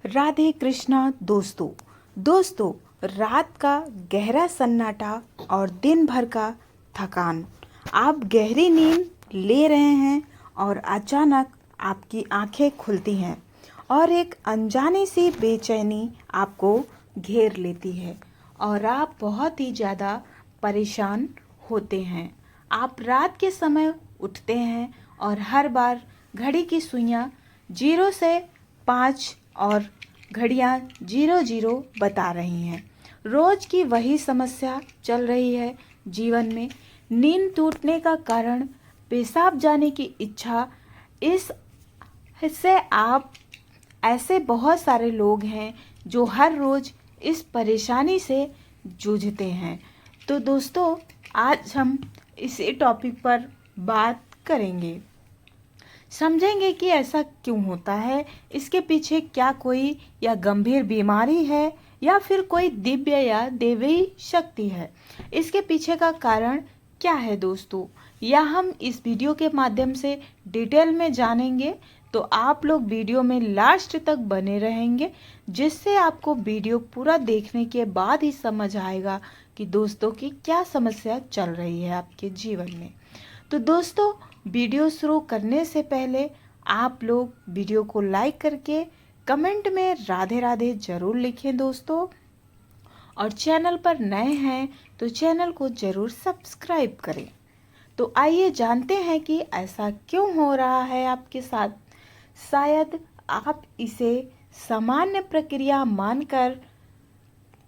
राधे कृष्णा दोस्तों रात का गहरा सन्नाटा और दिन भर का थकान। आप गहरी नींद ले रहे हैं और अचानक आपकी आंखें खुलती हैं और एक अनजानी सी बेचैनी आपको घेर लेती है और आप बहुत ही ज़्यादा परेशान होते हैं। आप रात के समय उठते हैं और हर बार घड़ी की सुइयां 0 से 5 और घड़ियां 0 बता रही हैं। रोज की वही समस्या चल रही है जीवन में। नींद टूटने का कारण, पेशाब जाने की इच्छा, इससे आप ऐसे बहुत सारे लोग हैं जो हर रोज इस परेशानी से जूझते हैं। तो दोस्तों, आज हम इसी टॉपिक पर बात करेंगे, समझेंगे कि ऐसा क्यों होता है, इसके पीछे क्या कोई या गंभीर बीमारी है या फिर कोई दिव्य या दैवी शक्ति है। इसके पीछे का कारण क्या है दोस्तों, यह हम इस वीडियो के माध्यम से डिटेल में जानेंगे। तो आप लोग वीडियो में लास्ट तक बने रहेंगे, जिससे आपको वीडियो पूरा देखने के बाद ही समझ आएगा कि दोस्तों की क्या समस्या चल रही है आपके जीवन में। तो दोस्तों, वीडियो शुरू करने से पहले आप लोग वीडियो को लाइक करके कमेंट में राधे राधे जरूर लिखें दोस्तों, और चैनल पर नए हैं तो चैनल को जरूर सब्सक्राइब करें। तो आइए जानते हैं कि ऐसा क्यों हो रहा है आपके साथ। शायद आप इसे सामान्य प्रक्रिया मानकर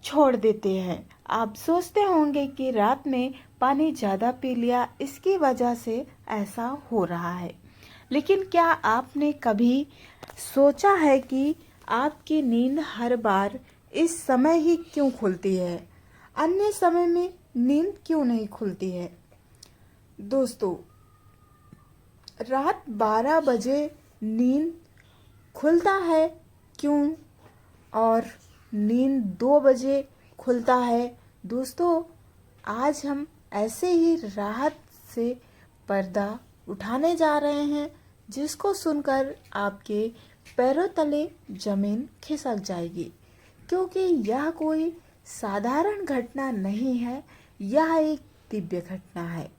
छोड़ देते हैं। आप सोचते होंगे कि रात में पानी ज़्यादा पी लिया, इसकी वजह से ऐसा हो रहा है। लेकिन क्या आपने कभी सोचा है कि आपकी नींद हर बार इस समय ही क्यों खुलती है, अन्य समय में नींद क्यों नहीं खुलती है। दोस्तों, रात 12 बजे नींद खुलता है क्यों और नींद 2 बजे खुलता है। दोस्तों, आज हम ऐसे ही राहत से पर्दा उठाने जा रहे हैं, जिसको सुनकर आपके पैरों तले जमीन खिसक जाएगी, क्योंकि यह कोई साधारण घटना नहीं है, यह एक दिव्य घटना है।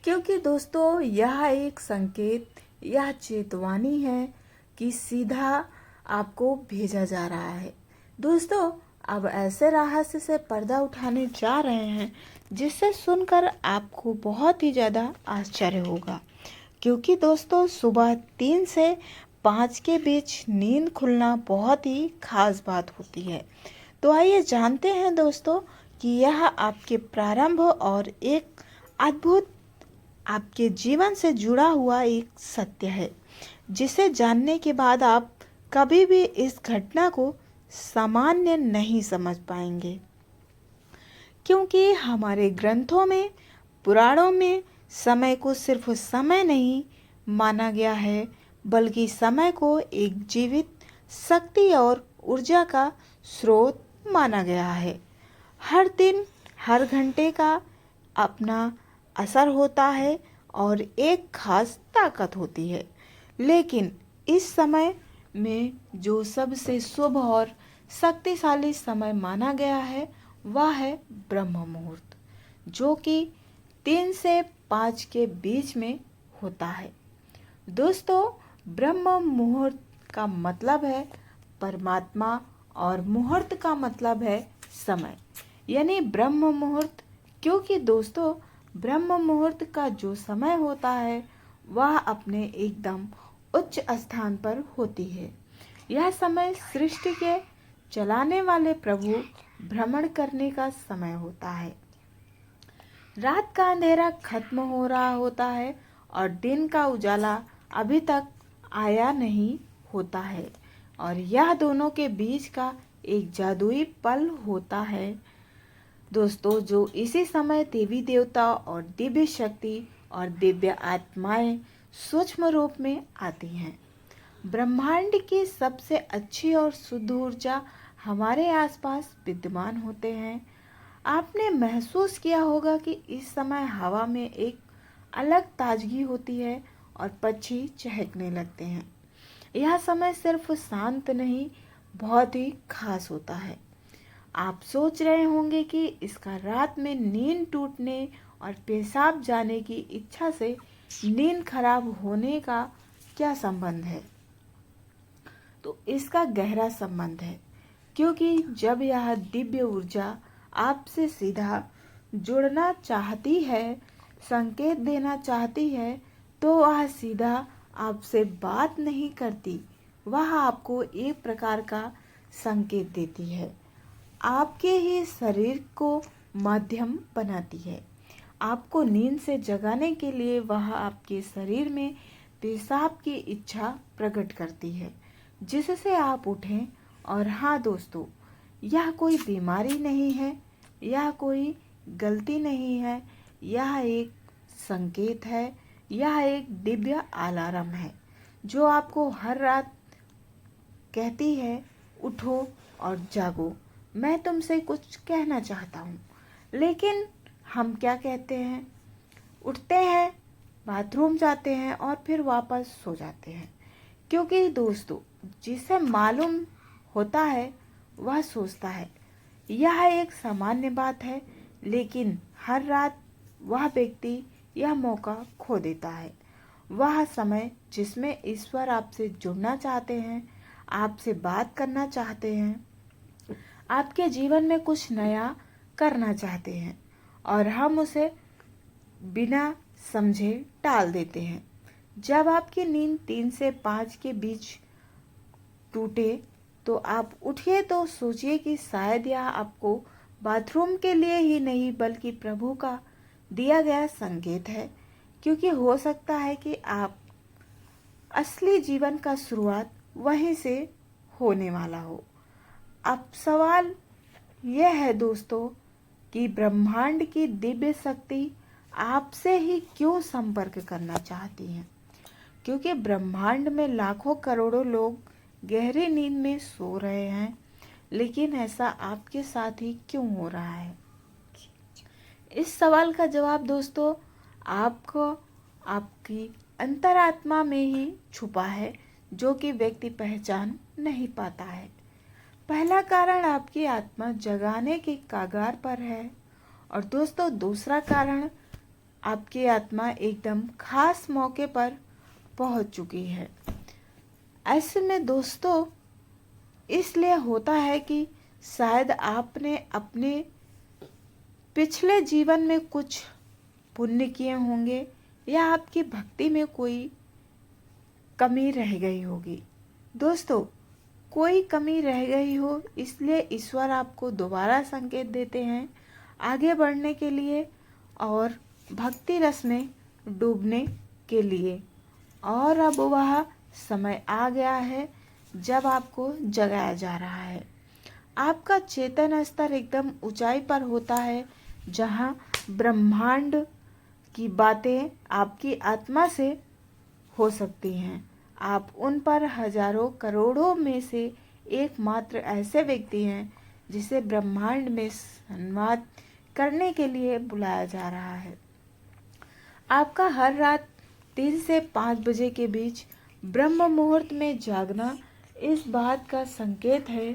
क्योंकि दोस्तों, यह एक संकेत, यह चेतावनी है कि सीधा आपको भेजा जा रहा है। दोस्तों, अब ऐसे रहस्य से पर्दा उठाने जा रहे हैं जिससे सुनकर आपको बहुत ही ज़्यादा आश्चर्य होगा। क्योंकि दोस्तों, सुबह 3 से 5 के बीच नींद खुलना बहुत ही खास बात होती है। तो आइए जानते हैं दोस्तों कि यह आपके प्रारंभ और एक अद्भुत आपके जीवन से जुड़ा हुआ एक सत्य है, जिसे जानने के बाद आप कभी भी इस घटना को सामान्य नहीं समझ पाएंगे। क्योंकि हमारे ग्रंथों में, पुराणों में समय को सिर्फ समय नहीं माना गया है, बल्कि समय को एक जीवित शक्ति और ऊर्जा का स्रोत माना गया है। हर दिन, हर घंटे का अपना असर होता है और एक खास ताकत होती है। लेकिन इस समय में जो सबसे शुभ और शक्तिशाली समय माना गया है, वह है ब्रह्म मुहूर्त, जो कि 3 से 5 के बीच में होता है। दोस्तों, ब्रह्म मुहूर्त का मतलब है परमात्मा और मुहूर्त का मतलब है समय, यानी ब्रह्म मुहूर्त। क्योंकि दोस्तों, ब्रह्म मुहूर्त का जो समय होता है वह अपने एकदम उच्च स्थान पर होती है। यह समय सृष्टि के चलाने वाले प्रभु भ्रमण करने का समय होता है। रात का अंधेरा खत्म हो रहा होता है और दिन का उजाला अभी तक आया नहीं होता है, और यह दोनों के बीच का एक जादुई पल होता है दोस्तों, जो इसी समय देवी देवता और दिव्य शक्ति और दिव्य आत्माएं सूक्ष्म रूप में आती हैं। ब्रह्मांड की सबसे अच्छी और शुद्ध ऊर्जा हमारे आसपास विद्यमान होते हैं। आपने महसूस किया होगा कि इस समय हवा में एक अलग ताजगी होती है और पक्षी चहकने लगते हैं। यह समय सिर्फ शांत नहीं, बहुत ही खास होता है। आप सोच रहे होंगे कि इसका रात में नींद टूटने और पेशाब जाने की इच्छा से नींद खराब होने का क्या संबंध है। तो इसका गहरा संबंध है, क्योंकि जब यह दिव्य ऊर्जा आपसे सीधा जुड़ना चाहती है, संकेत देना चाहती है, तो वह सीधा आपसे बात नहीं करती, वह आपको एक प्रकार का संकेत देती है। आपके ही शरीर को माध्यम बनाती है। आपको नींद से जगाने के लिए वह आपके शरीर में पेशाब की इच्छा प्रकट करती है, जिससे आप उठें। और हाँ दोस्तों, यह कोई बीमारी नहीं है, यह कोई गलती नहीं है, यह एक संकेत है, यह एक दिव्य अलार्म है जो आपको हर रात कहती है, उठो और जागो, मैं तुमसे कुछ कहना चाहता हूँ। लेकिन हम क्या कहते हैं, उठते हैं, बाथरूम जाते हैं और फिर वापस सो जाते हैं। क्योंकि दोस्तों, जिसे मालूम होता है वह सोचता है, यह एक सामान्य बात है। लेकिन हर रात वह व्यक्ति यह मौका खो देता है, वह समय जिसमें ईश्वर आपसे जुड़ना चाहते हैं, आपसे बात करना चाहते हैं, आपके जीवन में कुछ नया करना चाहते हैं, और हम उसे बिना समझे टाल देते हैं। जब आपकी नींद 3 से 5 के बीच टूटे तो आप उठिए तो सोचिए कि शायद यह आपको बाथरूम के लिए ही नहीं बल्कि प्रभु का दिया गया संकेत है, क्योंकि हो सकता है कि आप असली जीवन का शुरुआत वहीं से होने वाला हो। अब सवाल यह है दोस्तों कि ब्रह्मांड की दिव्य शक्ति आपसे ही क्यों संपर्क करना चाहती है। क्योंकि ब्रह्मांड में लाखों करोड़ों लोग गहरी नींद में सो रहे हैं, लेकिन ऐसा आपके साथ ही क्यों हो रहा है। इस सवाल का जवाब दोस्तों आपको आपकी अंतरात्मा में ही छुपा है, जो कि व्यक्ति पहचान नहीं पाता है। पहला कारण आपकी आत्मा जगाने के कगार पर है, और दोस्तों दूसरा कारण आपकी आत्मा एकदम खास मौके पर पहुंच चुकी है। ऐसे में दोस्तों इसलिए होता है कि शायद आपने अपने पिछले जीवन में कुछ पुण्य किए होंगे, या आपकी भक्ति में कोई कमी रह गई होगी। दोस्तों कोई कमी रह गई हो, इसलिए ईश्वर आपको दोबारा संकेत देते हैं आगे बढ़ने के लिए और भक्ति रस में डूबने के लिए। और अब वह समय आ गया है जब आपको जगाया जा रहा है। आपका चेतन स्तर एकदम ऊंचाई पर होता है, जहां ब्रह्मांड की बातें आपकी आत्मा से हो सकती हैं। आप उन पर हजारों करोड़ों में से एकमात्र ऐसे व्यक्ति हैं जिसे ब्रह्मांड में संवाद करने के लिए बुलाया जा रहा है। आपका हर रात 3 से 5 बजे के बीच ब्रह्म मुहूर्त में जागना इस बात का संकेत है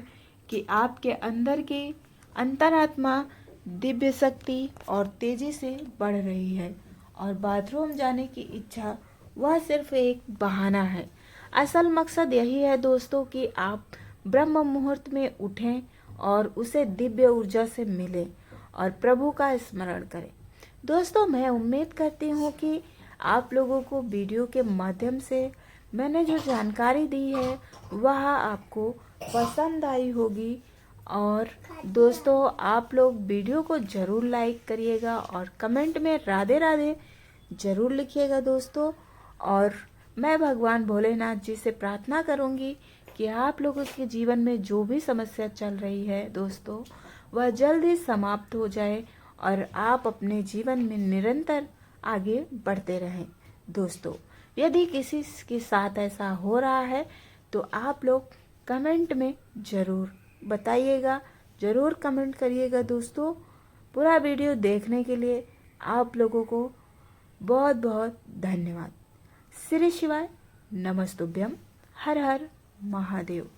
कि आपके अंदर की अंतरात्मा दिव्य शक्ति और तेजी से बढ़ रही है, और बाथरूम जाने की इच्छा वह सिर्फ एक बहाना है। असल मकसद यही है दोस्तों कि आप ब्रह्म मुहूर्त में उठें और उसे दिव्य ऊर्जा से मिलें और प्रभु का स्मरण करें। दोस्तों मैं उम्मीद करती हूँ कि आप लोगों को वीडियो के माध्यम से मैंने जो जानकारी दी है वह आपको पसंद आई होगी। और दोस्तों आप लोग वीडियो को ज़रूर लाइक करिएगा और कमेंट में राधे राधे ज़रूर लिखिएगा दोस्तों। और मैं भगवान भोलेनाथ जी से प्रार्थना करूंगी कि आप लोगों के जीवन में जो भी समस्या चल रही है दोस्तों, वह जल्द ही समाप्त हो जाए और आप अपने जीवन में निरंतर आगे बढ़ते रहें। दोस्तों यदि किसी के साथ ऐसा हो रहा है तो आप लोग कमेंट में ज़रूर बताइएगा, ज़रूर कमेंट करिएगा दोस्तों। पूरा वीडियो देखने के लिए आप लोगों को बहुत बहुत धन्यवाद। श्री शिवाय, नमस्तुभ्यम, हर हर महादेव।